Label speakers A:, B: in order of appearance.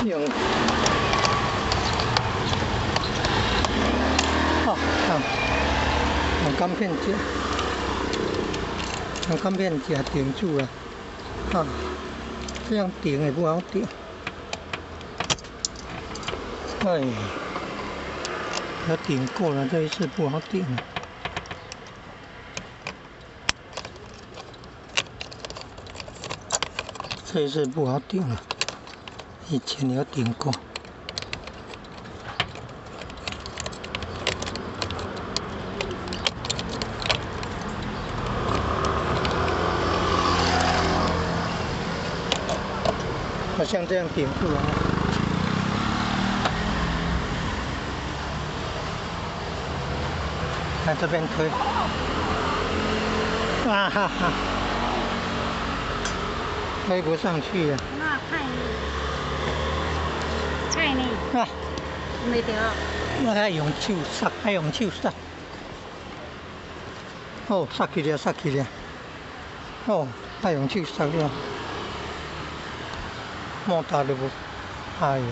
A: 用用钢片夹，用钢片夹顶住了，这样顶也不好顶。哎呀，要顶过了，这一次不好顶了。这一次不好顶了，以前有顶过。好像这样顶住了。看这边推，哇哈哈，推不上去了。
B: 那太呢？
A: 啊，
B: 没得。
A: 我还用手塞，还用手塞。哦，塞起了，塞起了。哦，还用手塞了。莫打了不？哎呀！